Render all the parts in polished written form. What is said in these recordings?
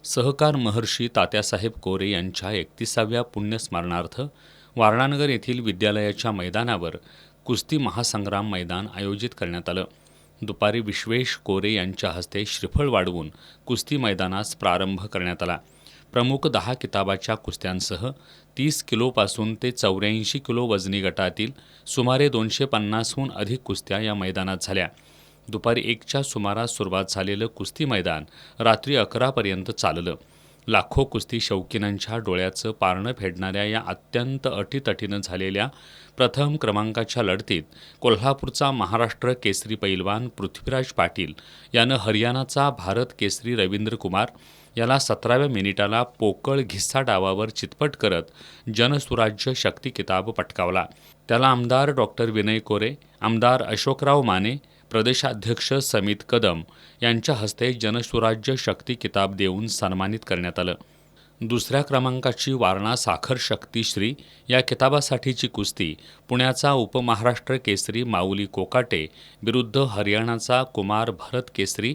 सहकार महर्षी तात्यासाहेब कोरे यांच्या 31व्या पुण्यस्मरणार्थ वारणानगर येथील विद्यालयाच्या मैदानावर कुस्ती महासंग्राम मैदान आयोजित करण्यात आलं. दुपारी विश्वेश कोरे यांच्या हस्ते श्रीफळ वाढवून कुस्ती मैदानास प्रारंभ करण्यात आला. प्रमुख 10 किताबाच्या कुस्त्यांसह 30 किलोपासून ते 84 किलो वजनी गटातील सुमारे 250हून अधिक कुस्त्या या मैदानात झाल्या. दुपारी 1च्या सुमारास सुरुवात झालेलं कुस्ती मैदान रात्री 11पर्यंत चाललं. लाखो कुस्ती शौकीनांच्या डोळ्याचं पारणं फेडणाऱ्या या अत्यंत अटीतटीनं झालेल्या प्रथम क्रमांकाच्या लढतीत कोल्हापूरचा महाराष्ट्र केसरी पैलवान पृथ्वीराज पाटील यानं हरियाणाचा भारत केसरी रवींद्र कुमार याला 17व्या मिनिटाला पोकळ घिस्सा डावावर चितपट करत जनसुराज्य शक्ती किताब पटकावला. त्याला आमदार डॉक्टर विनय कोरे, आमदार अशोकराव माने, प्रदेशाध्यक्ष समित कदम यांच्या हस्ते जनसुराज्य शक्ती किताब देऊन सन्मानित करण्यात आलं. दुसऱ्या क्रमांकाची वारणा साखर शक्तीश्री या किताबासाठीची कुस्ती पुण्याचा उपमहाराष्ट्र केसरी माऊली कोकाटे विरुद्ध हरियाणाचा कुमार भरत केसरी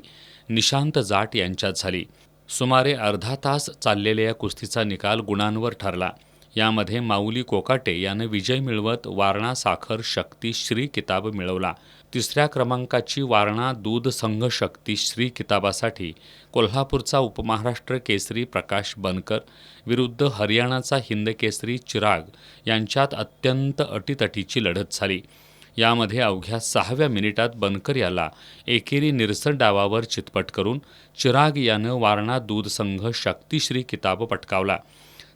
निशांत जाट यांच्यात झाली. सुमारे अर्धा तास चाललेल्या या कुस्तीचा निकाल गुणांवर ठरला. यामध्ये माऊली कोकाटे यानं विजय मिळवत वारणा साखर शक्ती श्री किताब मिळवला. तिसऱ्या क्रमांकाची वारणा दूध संघ शक्ती श्री किताबासाठी कोल्हापूरचा उपमहाराष्ट्र केसरी प्रकाश बनकर विरुद्ध हरियाणाचा हिंद केसरी चिराग यांच्यात अत्यंत अटीतटीची लढत झाली. यामध्ये अवघ्या 6व्या मिनिटात बनकर याला एकेरी निरसन डावावर चितपट करून चिराग यानं वारणा दूध संघ शक्तीश्री किताब पटकावला.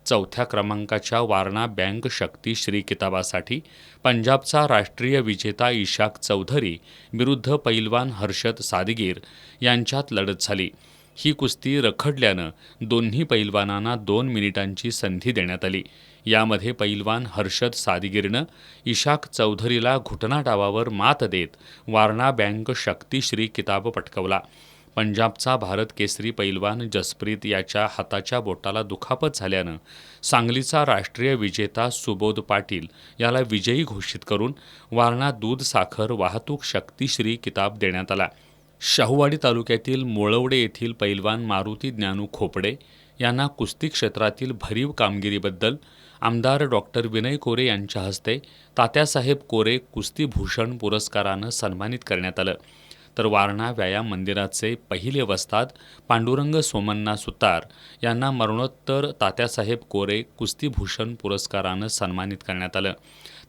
चौथ्या क्रमांकाच्या वारणा बँक शक्ती श्री किताबासाठी पंजाबचा राष्ट्रीय विजेता इशाक चौधरी विरुद्ध पैलवान हर्षद सादगीर यांच्यात लढत झाली. ही कुस्ती रखडल्यानं दोन्ही पैलवानांना 2 मिनिटांची संधी देण्यात आली. यामध्ये पैलवान हर्षद सादगीरनं इशाक चौधरीला घुटना डावावर मात देत वारणा बँक शक्ती श्री किताब पटकावला. पंजाबचा भारत केसरी पैलवान जसप्रीत याच्या हाताच्या बोटाला दुखापत झाल्यानं सांगलीचा राष्ट्रीय विजेता सुबोध पाटील याला विजयी घोषित करून वारणा दूध साखर वाहतूक शक्तीश्री किताब देण्यात आला. शाहूवाडी तालुक्यातील मोळवडे येथील पैलवान मारुती ज्ञानू खोपडे यांना कुस्ती क्षेत्रातील भरीव कामगिरीबद्दल आमदार डॉक्टर विनय कोरे यांच्या हस्ते तात्यासाहेब कोरे कुस्तीभूषण पुरस्कारानं सन्मानित करण्यात आलं. तर वारणा व्यायाम मंदिराचे पहिले वस्ताद पांडुरंग सोमण्णा सुतार यांना मरणोत्तर तात्यासाहेब कोरे कुस्तीभूषण पुरस्कारानं सन्मानित करण्यात आलं.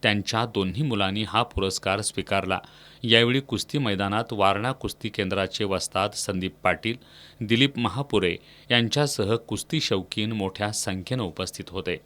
त्यांच्या दोन्ही मुलांनी हा पुरस्कार स्वीकारला. यावेळी कुस्ती मैदानात वारणा कुस्ती केंद्राचे वस्ताद संदीप पाटील, दिलीप महापुरे यांच्यासह कुस्ती शौकीन मोठ्या संख्येनं उपस्थित होते.